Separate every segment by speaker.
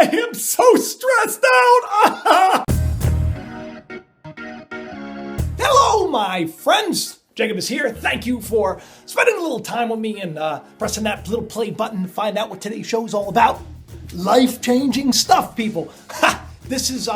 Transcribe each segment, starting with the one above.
Speaker 1: I am so stressed out. Hello, my friends. Jacob is here. Thank you for spending a little time with me and pressing that little play button to find out what today's show is all about. Life-changing stuff, people. This is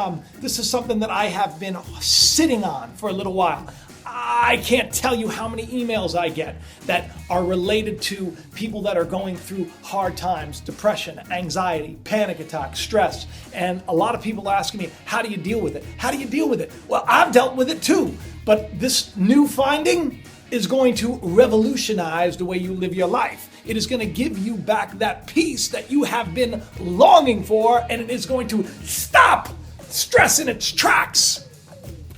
Speaker 1: something that I have been sitting on for a little while. I can't tell you how many emails I get that are related to people that are going through hard times, depression, anxiety, panic attacks, stress. And a lot of people are asking me, how do you deal with it? How do you deal with it? Well, I've dealt with it too. But this new finding is going to revolutionize the way you live your life. It is going to give you back that peace that you have been longing for, and it is going to stop stress in its tracks.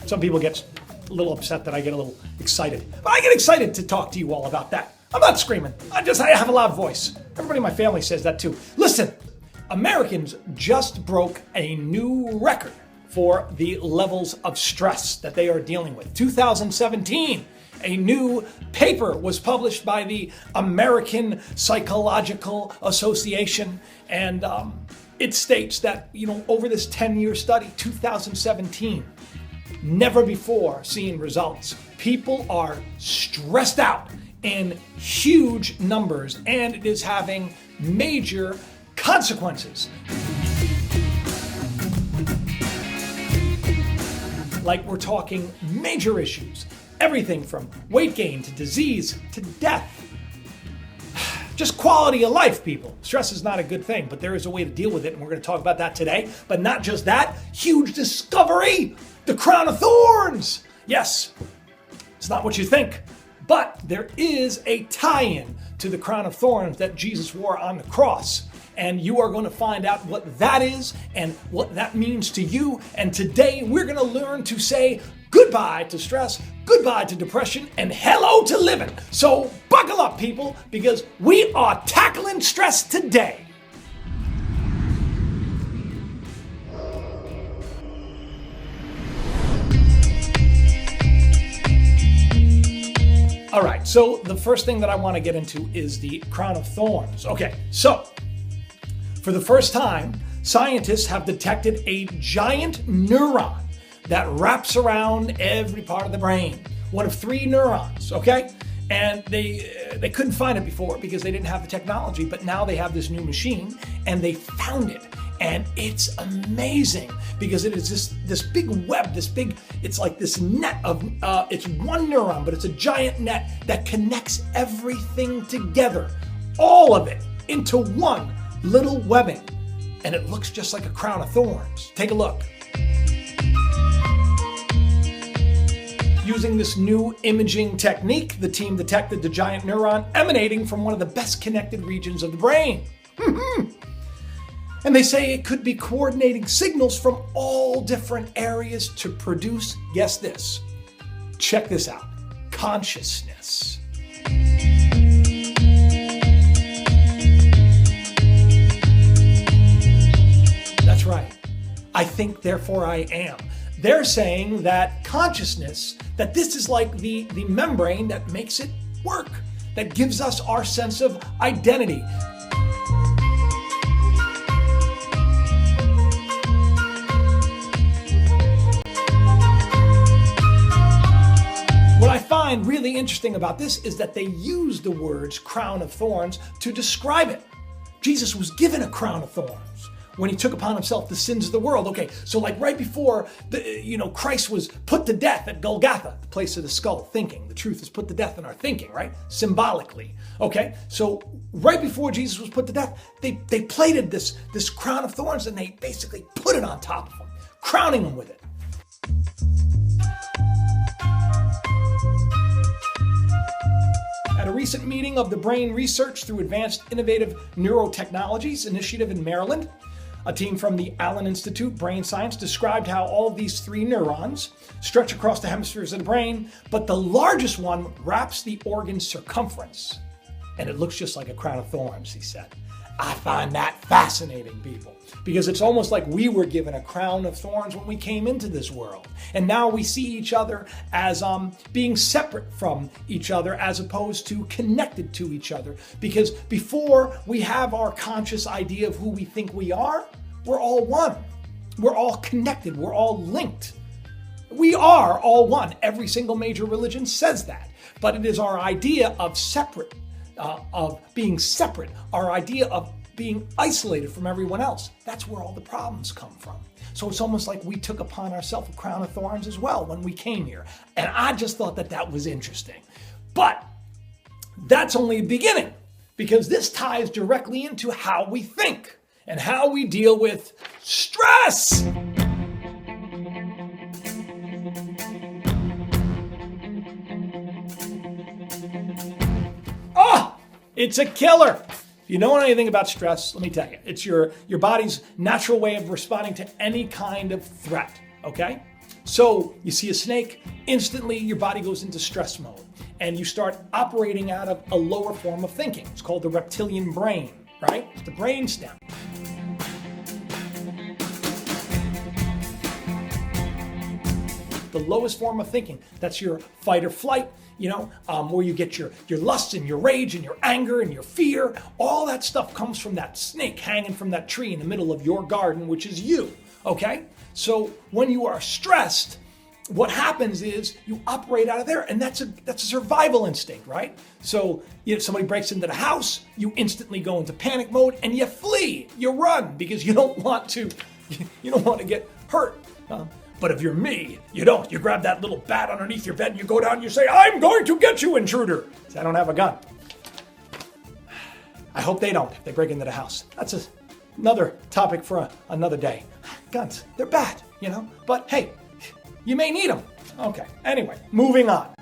Speaker 1: Some people get a little upset that I get a little excited. But I get excited to talk to you all about that. I'm not screaming. I have a loud voice. Everybody in my family says that too. Listen, Americans just broke a new record for the levels of stress that they are dealing with. 2017, a new paper was published by the American Psychological Association, and it states that, over this 10-year study, 2017, never before seen results. People are stressed out in huge numbers, and it is having major consequences. Like, we're talking major issues. Everything from weight gain to disease to death. Just quality of life, people. Stress is not a good thing, but there is a way to deal with it, and we're going to talk about that today. But not just that, huge discovery, the crown of thorns. Yes, it's not what you think, but there is a tie-in to the crown of thorns that Jesus wore on the cross. And you are going to find out what that is and what that means to you. And today we're going to learn to say goodbye to stress, goodbye to depression, and hello to living. So buckle up, people, because we are tackling stress today. All right, so the first thing that I want to get into is the crown of thorns. Okay, so for the first time, scientists have detected a giant neuron that wraps around every part of the brain. One of 3 neurons, okay? And they couldn't find it before because they didn't have the technology, but now they have this new machine and they found it. And it's amazing because it is this big web, it's like this net of, it's one neuron, but it's a giant net that connects everything together, all of it, into one little webbing. And it looks just like a crown of thorns. Take a look. Using this new imaging technique, the team detected the giant neuron emanating from one of the best connected regions of the brain. And they say it could be coordinating signals from all different areas to produce, guess this, check this out, consciousness. That's right. I think, therefore I am. They're saying that consciousness, that this is like the membrane that makes it work, that gives us our sense of identity. What I find really interesting about this is that they use the words crown of thorns to describe it. Jesus was given a crown of thorns when he took upon himself the sins of the world. Okay, so like right before Christ was put to death at Golgotha, the place of the skull, thinking. The truth is put to death in our thinking, right? Symbolically. Okay, so right before Jesus was put to death, they plated this crown of thorns and they basically put it on top of him, crowning him with it. At a recent meeting of the Brain Research through Advanced Innovative Neurotechnologies Initiative in Maryland, a team from the Allen Institute Brain Science described how all these 3 neurons stretch across the hemispheres of the brain, but the largest one wraps the organ's circumference. And it looks just like a crown of thorns, he said. I find that fascinating, people, because it's almost like we were given a crown of thorns when we came into this world. And now we see each other as being separate from each other as opposed to connected to each other. Because before we have our conscious idea of who we think we are, we're all one. We're all connected. We're all linked. We are all one. Every single major religion says that. But it is our idea of being separate, our idea of being isolated from everyone else. That's where all the problems come from. So it's almost like we took upon ourselves a crown of thorns as well when we came here. And I just thought that that was interesting. But that's only the beginning, because this ties directly into how we think and how we deal with stress. It's a killer. If you know anything about stress, let me tell you, it's your body's natural way of responding to any kind of threat, okay? So you see a snake, instantly your body goes into stress mode and you start operating out of a lower form of thinking. It's called the reptilian brain, right? It's the brainstem. The lowest form of thinking. That's your fight or flight, where you get your lust and your rage and your anger and your fear. All that stuff comes from that snake hanging from that tree in the middle of your garden, which is you, okay? So when you are stressed, what happens is you operate out of there, and that's a survival instinct, right? So if somebody breaks into the house, you instantly go into panic mode and you flee, you run, because you don't want to get hurt. But if you're me, you don't. You grab that little bat underneath your bed and you go down and you say, "I'm going to get you, intruder." I don't have a gun. I hope they don't if they break into the house. That's another topic for another day. Guns, they're bad, But hey, you may need them. Okay, anyway, moving on.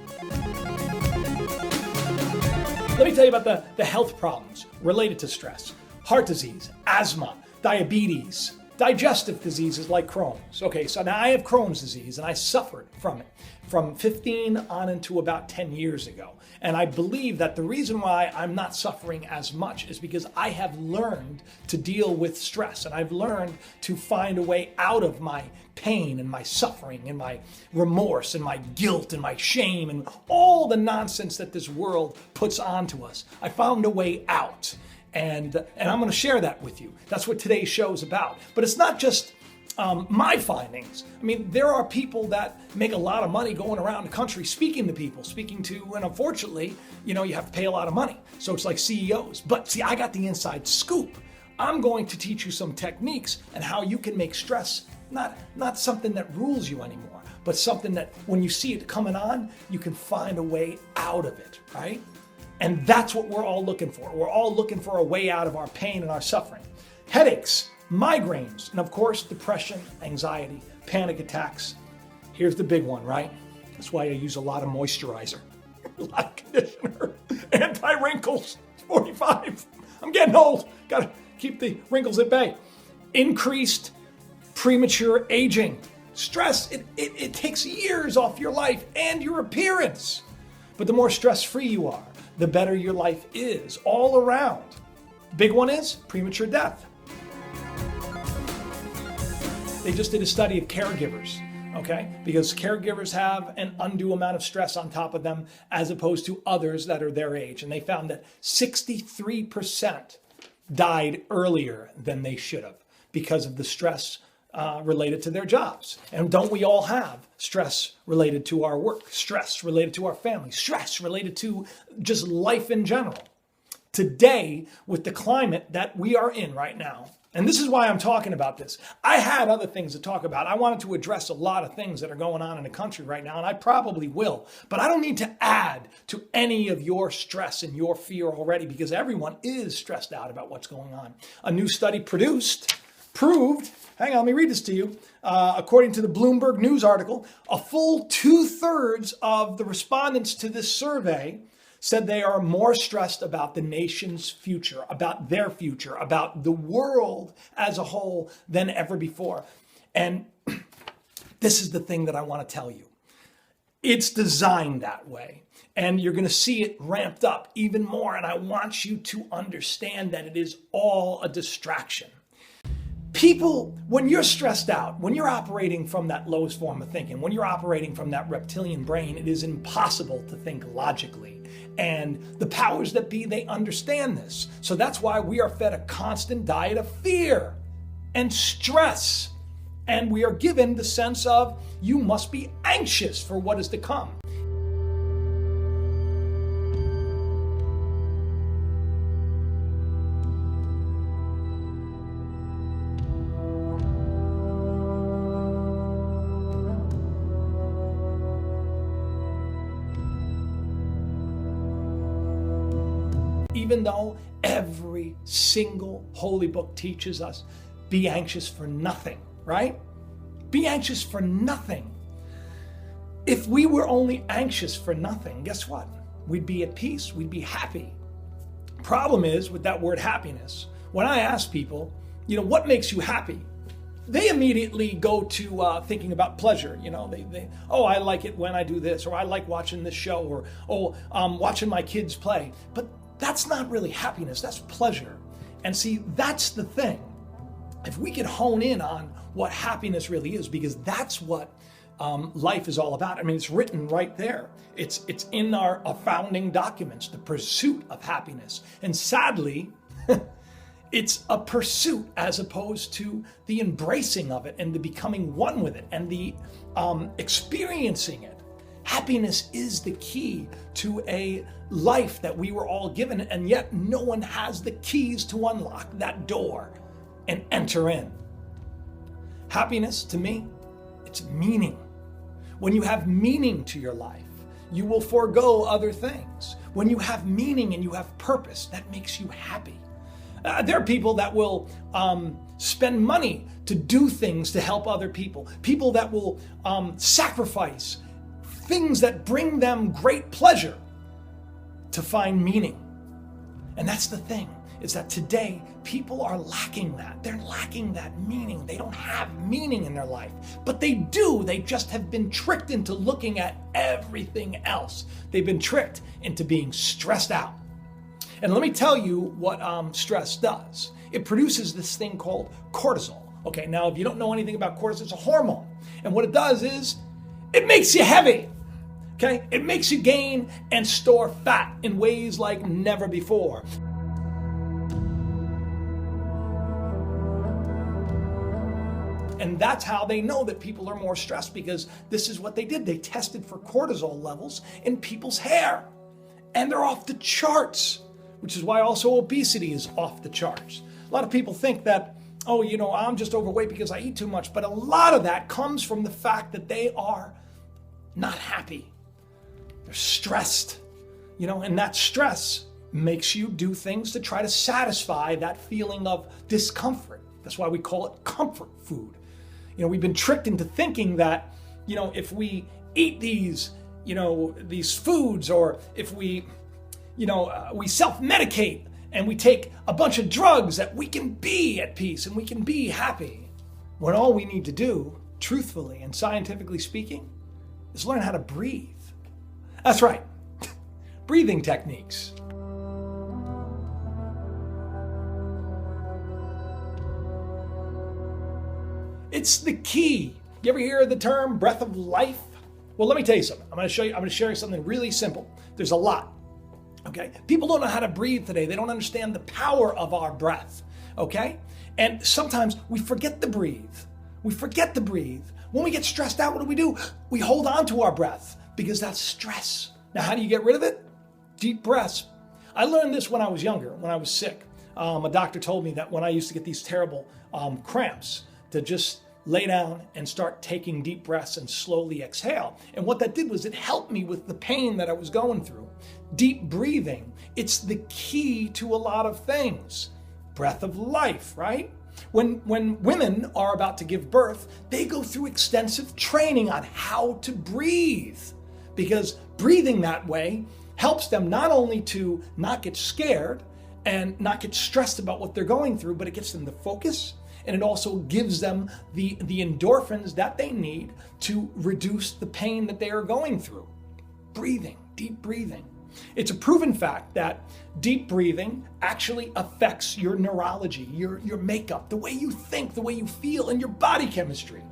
Speaker 1: Let me tell you about the health problems related to stress. Heart disease, asthma, diabetes, digestive diseases like Crohn's. Okay, so now I have Crohn's disease and I suffered from it from 15 on into about 10 years ago. And I believe that the reason why I'm not suffering as much is because I have learned to deal with stress, and I've learned to find a way out of my pain and my suffering and my remorse and my guilt and my shame and all the nonsense that this world puts onto us. I found a way out. And I'm going to share that with you. That's what today's show is about. But it's not just my findings. I mean, there are people that make a lot of money going around the country speaking to people, and unfortunately, you have to pay a lot of money. So it's like CEOs. But see, I got the inside scoop. I'm going to teach you some techniques and how you can make stress not something that rules you anymore, but something that when you see it coming on, you can find a way out of it, right? And that's what we're all looking for. We're all looking for a way out of our pain and our suffering. Headaches, migraines, and of course, depression, anxiety, panic attacks. Here's the big one, right? That's why I use a lot of moisturizer, a lot of conditioner, anti-wrinkles, 45. I'm getting old. Got to keep the wrinkles at bay. Increased premature aging. Stress, it takes years off your life and your appearance. But the more stress-free you are, the better your life is all around. Big one is premature death. They just did a study of caregivers, okay? Because caregivers have an undue amount of stress on top of them as opposed to others that are their age. And they found that 63% died earlier than they should have because of the stress related to their jobs. And don't we all have stress related to our work, stress related to our family, stress related to just life in general? Today, with the climate that we are in right now, and this is why I'm talking about this. I had other things to talk about. I wanted to address a lot of things that are going on in the country right now, and I probably will. But I don't need to add to any of your stress and your fear already, because everyone is stressed out about what's going on. A new study proved, hang on, let me read this to you. According to the Bloomberg News article, a full 2/3 of the respondents to this survey said they are more stressed about the nation's future, about their future, about the world as a whole than ever before. And this is the thing that I want to tell you. It's designed that way. And you're going to see it ramped up even more. And I want you to understand that it is all a distraction. People, when you're stressed out, when you're operating from that lowest form of thinking, when you're operating from that reptilian brain, it is impossible to think logically. And the powers that be, they understand this. So that's why we are fed a constant diet of fear. and stress. And we are given the sense of you must be anxious for what is to come. Even though every single holy book teaches us, be anxious for nothing, right? Be anxious for nothing. If we were only anxious for nothing, guess what? We'd be at peace, we'd be happy. Problem is with that word happiness, when I ask people, what makes you happy? They immediately go to thinking about pleasure. I like it when I do this, or I like watching this show, or watching my kids play. But that's not really happiness, that's pleasure. And see, that's the thing. If we could hone in on what happiness really is, because that's what life is all about. I mean, it's written right there. It's in our founding documents, the pursuit of happiness. And sadly, it's a pursuit as opposed to the embracing of it and the becoming one with it and the experiencing it. Happiness is the key to a life that we were all given, and yet no one has the keys to unlock that door and enter in. Happiness, to me, it's meaning. When you have meaning to your life, you will forego other things. When you have meaning and you have purpose, that makes you happy. There are people that will spend money to do things to help other people. People that will sacrifice things that bring them great pleasure to find meaning. And that's the thing, is that today people are lacking that. They're lacking that meaning. They don't have meaning in their life, but they do. They just have been tricked into looking at everything else. They've been tricked into being stressed out. And let me tell you what stress does. It produces this thing called cortisol. Okay, now if you don't know anything about cortisol, it's a hormone. And what it does is it makes you heavy. Okay, it makes you gain and store fat in ways like never before. And that's how they know that people are more stressed, because this is what they did. They tested for cortisol levels in people's hair, and they're off the charts, which is why also obesity is off the charts. A lot of people think that, I'm just overweight because I eat too much, but a lot of that comes from the fact that they are not happy. They're stressed, and that stress makes you do things to try to satisfy that feeling of discomfort. That's why we call it comfort food. We've been tricked into thinking that, if we eat these foods, or if we self-medicate and we take a bunch of drugs, that we can be at peace and we can be happy. When all we need to do, truthfully and scientifically speaking, is learn how to breathe. That's right, breathing techniques. It's the key. You ever hear the term breath of life? Well, let me tell you something. I'm going to share you something really simple. There's a lot. Okay? People don't know how to breathe today. They don't understand the power of our breath. Okay? And sometimes we forget to breathe. When we get stressed out, what do? We hold on to our breath, because that's stress. Now, how do you get rid of it? Deep breaths. I learned this when I was younger, when I was sick. A doctor told me that when I used to get these terrible cramps, to just lay down and start taking deep breaths and slowly exhale. And what that did was it helped me with the pain that I was going through. Deep breathing, it's the key to a lot of things. Breath of life, right? When women are about to give birth, they go through extensive training on how to breathe, because breathing that way helps them not only to not get scared and not get stressed about what they're going through, but it gets them to focus, and it also gives them the endorphins that they need to reduce the pain that they are going through. Breathing, deep breathing. It's a proven fact that deep breathing actually affects your neurology, your makeup, the way you think, the way you feel, and your body chemistry.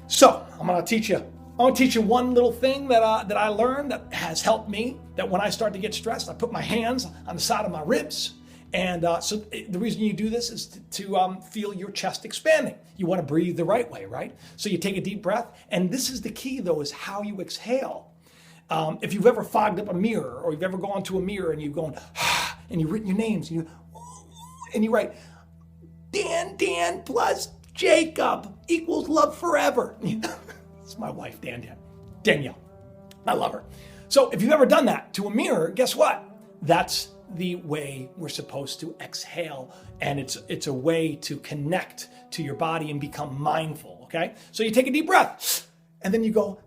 Speaker 1: So I'm going to teach you one little thing that I learned that has helped me, that when I start to get stressed, I put my hands on the side of my ribs And so the reason you do this is to feel your chest expanding. You want to breathe the right way, right? So you take a deep breath. And this is the key, though, is how you exhale. If you've ever fogged up a mirror, or you've ever gone to a mirror and you've gone, and you've written your names, and you write, Dan plus Jacob equals love forever. It's my wife, Danielle. I love her. So if you've ever done that to a mirror, guess what? That's the way we're supposed to exhale. And it's a way to connect to your body and become mindful, okay? So you take a deep breath, and then you go,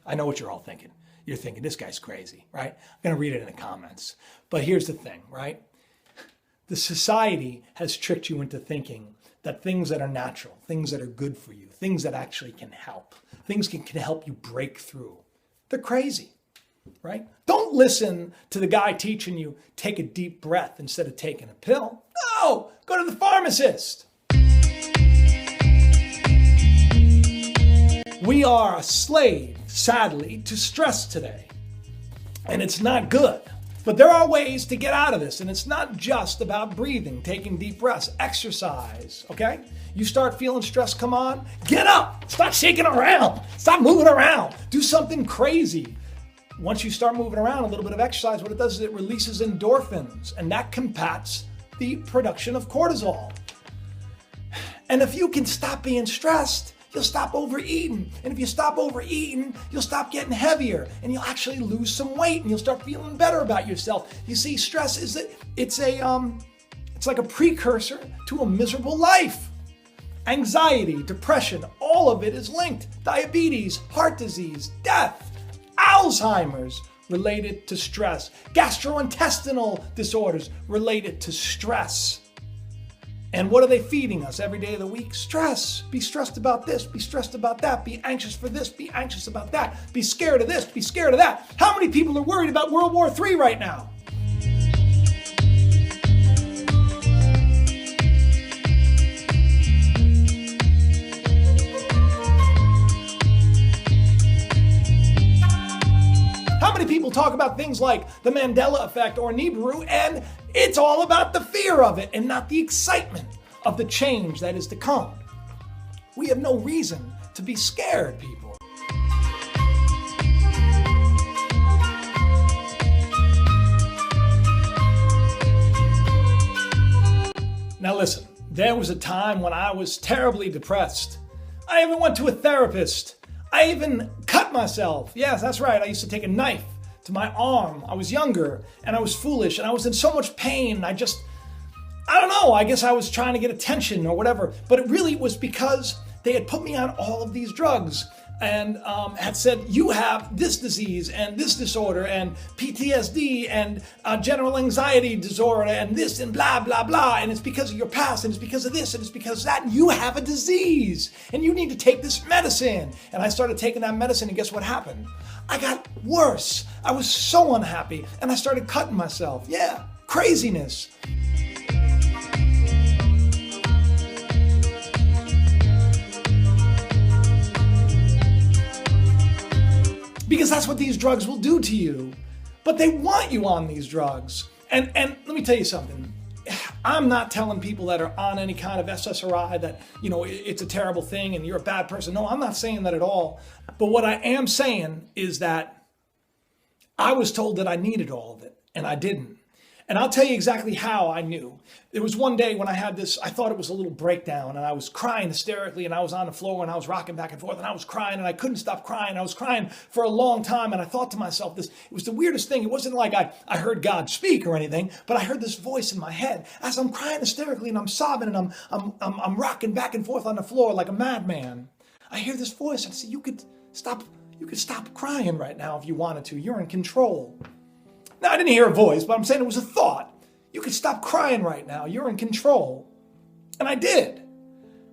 Speaker 1: I know what you're all thinking. You're thinking, this guy's crazy, right? I'm going to read it in the comments. But here's the thing, right? The society has tricked you into thinking that things that are natural, things that are good for you, things that actually can help, things can help you break through, they're crazy, right? Don't listen to the guy teaching you take a deep breath instead of taking a pill. No, go to the pharmacist. We are a slave, sadly, to stress today. And it's not good. But there are ways to get out of this. And it's not just about breathing, taking deep breaths, exercise, okay? You start feeling stress come on, get up. Stop shaking around. Stop moving around. Do something crazy. Once you start moving around, a little bit of exercise, what it does is it releases endorphins. And that combats the production of cortisol. And if you can stop being stressed, you'll stop overeating. And if you stop overeating, you'll stop getting heavier and you'll actually lose some weight and you'll start feeling better about yourself. You see, stress is it's like a precursor to a miserable life. Anxiety, depression, all of it is linked. Diabetes, heart disease, death, Alzheimer's related to stress, gastrointestinal disorders related to stress. And what are they feeding us every day of the week? Stress. Be stressed about this, be stressed about that, be anxious for this, be anxious about that, be scared of this, be scared of that. How many people are worried about World War III right now? How many people talk about things like the Mandela effect or Nibiru, and it's all about the fear of it and not the excitement of the change that is to come? We have no reason to be scared, people. Now listen, there was a time when I was terribly depressed. I even went to a therapist. I even cut myself. Yes, that's right. I used to take a knife to my arm. I was younger and I was foolish and I was in so much pain. I don't know. I guess I was trying to get attention or whatever. But it really was because they had put me on all of these drugs and had said, you have this disease and this disorder and PTSD and general anxiety disorder and this and blah, blah, blah. And it's because of your past and it's because of this and it's because of that. And you have a disease and you need to take this medicine. And I started taking that medicine and guess what happened? I got worse. I was so unhappy and I started cutting myself. Yeah, craziness. Because that's what these drugs will do to you. But they want you on these drugs. And let me tell you something. I'm not telling people that are on any kind of SSRI that, it's a terrible thing and you're a bad person. No, I'm not saying that at all. But what I am saying is that I was told that I needed all of it and I didn't. And I'll tell you exactly how I knew. There was one day when I had this, I thought it was a little breakdown and I was crying hysterically and I was on the floor and I was rocking back and forth and I was crying and I couldn't stop crying. I was crying for a long time and I thought to myself it was the weirdest thing. It wasn't like I heard God speak or anything, but I heard this voice in my head as I'm crying hysterically and I'm sobbing and I'm rocking back and forth on the floor like a madman. I hear this voice and I say, you could stop crying right now if you wanted to. You're in control. Now, I didn't hear a voice, but I'm saying it was a thought. You could stop crying right now. You're in control. And I did.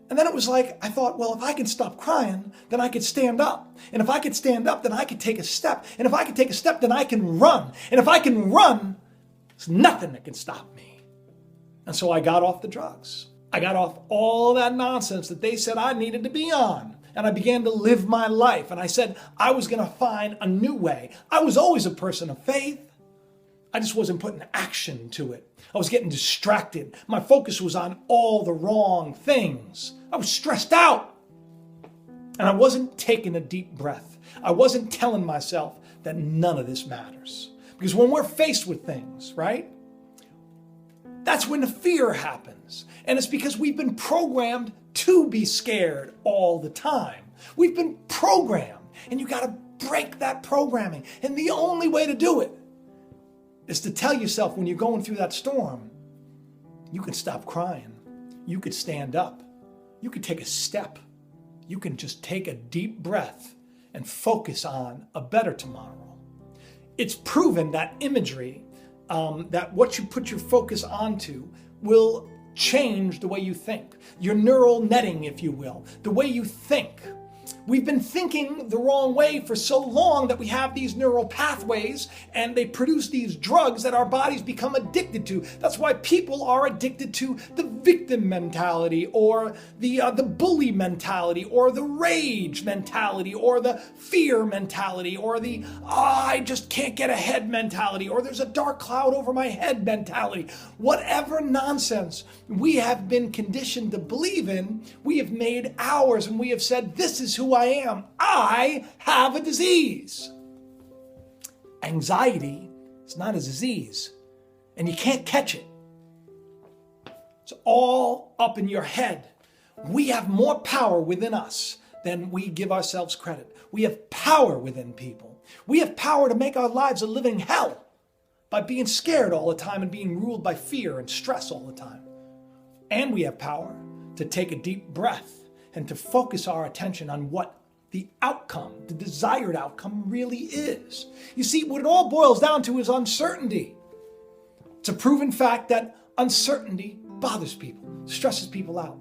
Speaker 1: And then it was like, I thought, well, if I can stop crying, then I could stand up. And if I could stand up, then I could take a step. And if I could take a step, then I can run. And if I can run, there's nothing that can stop me. And so I got off the drugs. I got off all that nonsense that they said I needed to be on. And I began to live my life. And I said I was going to find a new way. I was always a person of faith. I just wasn't putting action to it. I was getting distracted. My focus was on all the wrong things. I was stressed out. And I wasn't taking a deep breath. I wasn't telling myself that none of this matters. Because when we're faced with things, right? That's when the fear happens. And it's because we've been programmed to be scared all the time. We've been programmed. And you got to break that programming. And the only way to do it is to tell yourself when you're going through that storm, you can stop crying. You could stand up. You could take a step. You can just take a deep breath and focus on a better tomorrow. It's proven that imagery, that what you put your focus onto will change the way you think. Your neural netting, if you will, the way you think. We've been thinking the wrong way for so long that we have these neural pathways and they produce these drugs that our bodies become addicted to. That's why people are addicted to the victim mentality or the bully mentality or the rage mentality or the fear mentality or the I just can't get ahead mentality or there's a dark cloud over my head mentality. Whatever nonsense we have been conditioned to believe in, we have made ours and we have said, this is who I am. I have a disease. Anxiety is not a disease, and you can't catch it. It's all up in your head. We have more power within us than we give ourselves credit. We have power within people. We have power to make our lives a living hell by being scared all the time and being ruled by fear and stress all the time. And we have power to take a deep breath and to focus our attention on what the outcome, the desired outcome really is. You see, what it all boils down to is uncertainty. It's a proven fact that uncertainty bothers people, stresses people out.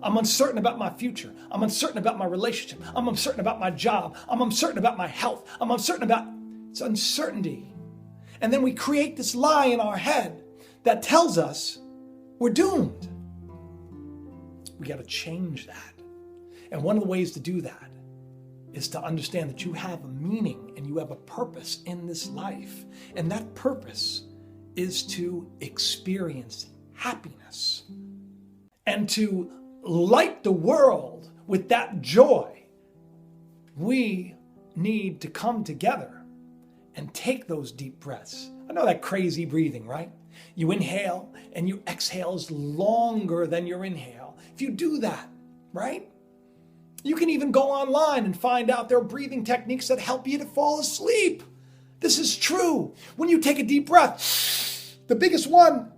Speaker 1: I'm uncertain about my future. I'm uncertain about my relationship. I'm uncertain about my job. I'm uncertain about my health. I'm uncertain about, it's uncertainty. And then we create this lie in our head that tells us we're doomed. We got to change that. And one of the ways to do that is to understand that you have a meaning and you have a purpose in this life. And that purpose is to experience happiness and to light the world with that joy. We need to come together and take those deep breaths. I know that crazy breathing, right? You inhale and you exhale is longer than your inhale. If you do that, right? You can even go online and find out there are breathing techniques that help you to fall asleep. This is true. When you take a deep breath, the biggest one,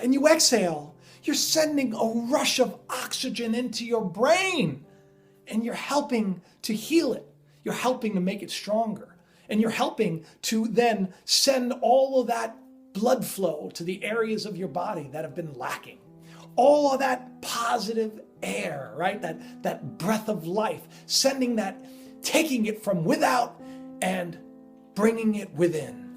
Speaker 1: and you exhale, you're sending a rush of oxygen into your brain and you're helping to heal it. You're helping to make it stronger. And you're helping to then send all of that blood flow to the areas of your body that have been lacking. All of that positive air, right? That breath of life, sending that, taking it from without and bringing it within.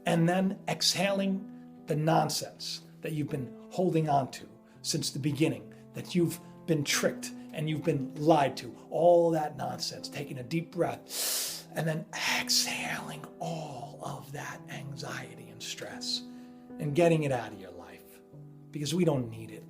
Speaker 1: And then exhaling the nonsense that you've been holding on to since the beginning, that you've been tricked and you've been lied to. All that nonsense, taking a deep breath and then exhaling all of that anxiety and stress and getting it out of your life because we don't need it.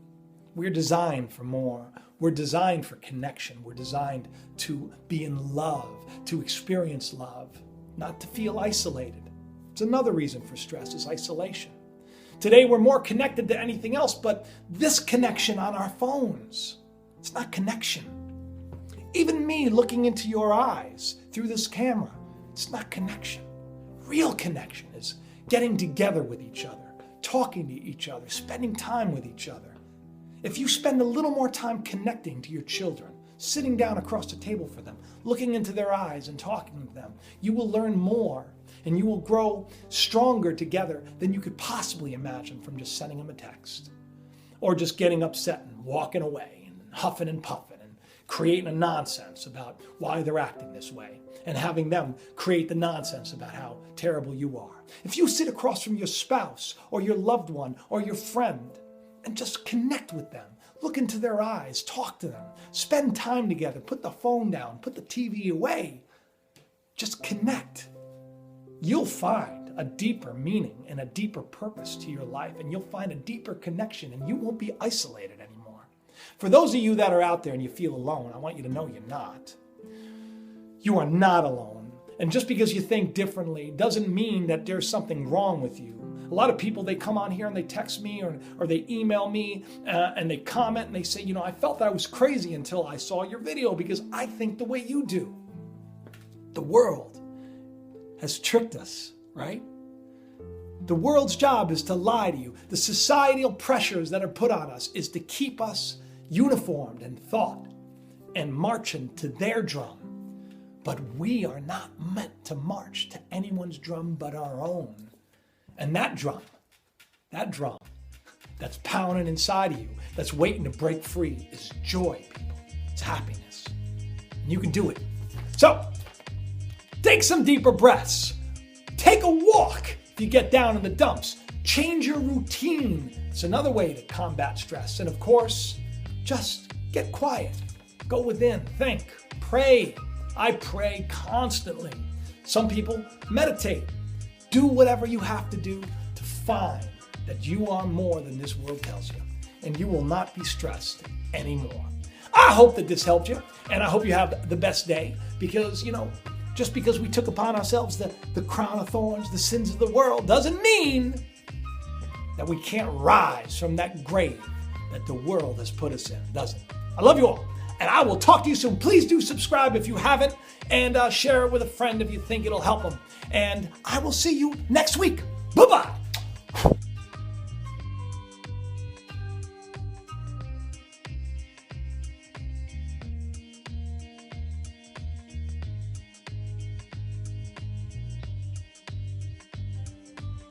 Speaker 1: We're designed for more. We're designed for connection. We're designed to be in love, to experience love, not to feel isolated. It's another reason for stress is isolation. Today we're more connected to anything else, but this connection on our phones, it's not connection. Even me looking into your eyes through this camera, it's not connection. Real connection is getting together with each other, talking to each other, spending time with each other. If you spend a little more time connecting to your children, sitting down across the table for them, looking into their eyes and talking to them, you will learn more and you will grow stronger together than you could possibly imagine from just sending them a text or just getting upset and walking away and huffing and puffing and creating a nonsense about why they're acting this way and having them create the nonsense about how terrible you are. If you sit across from your spouse or your loved one or your friend and just connect with them, look into their eyes, talk to them, spend time together, put the phone down, put the TV away, just connect. You'll find a deeper meaning and a deeper purpose to your life, and you'll find a deeper connection, and you won't be isolated anymore. For those of you that are out there and you feel alone, I want you to know you're not. You are not alone. And just because you think differently doesn't mean that there's something wrong with you. A lot of people, they come on here and they text me or they email me and they comment and they say, I felt I was crazy until I saw your video because I think the way you do. The world has tricked us, right? The world's job is to lie to you. The societal pressures that are put on us is to keep us uniformed in thought and marching to their drum. But we are not meant to march to anyone's drum but our own. And that drum that's pounding inside of you, that's waiting to break free, is joy, people. It's happiness. And you can do it. So, take some deeper breaths. Take a walk if you get down in the dumps. Change your routine. It's another way to combat stress. And of course, just get quiet. Go within, think, pray. I pray constantly. Some people meditate. Do whatever you have to do to find that you are more than this world tells you, and you will not be stressed anymore. I hope that this helped you, and I hope you have the best day, because, just because we took upon ourselves the crown of thorns, the sins of the world, doesn't mean that we can't rise from that grave that the world has put us in, does it? I love you all, and I will talk to you soon. Please do subscribe if you haven't, and share it with a friend if you think it'll help them. And I will see you next week. Bye-bye.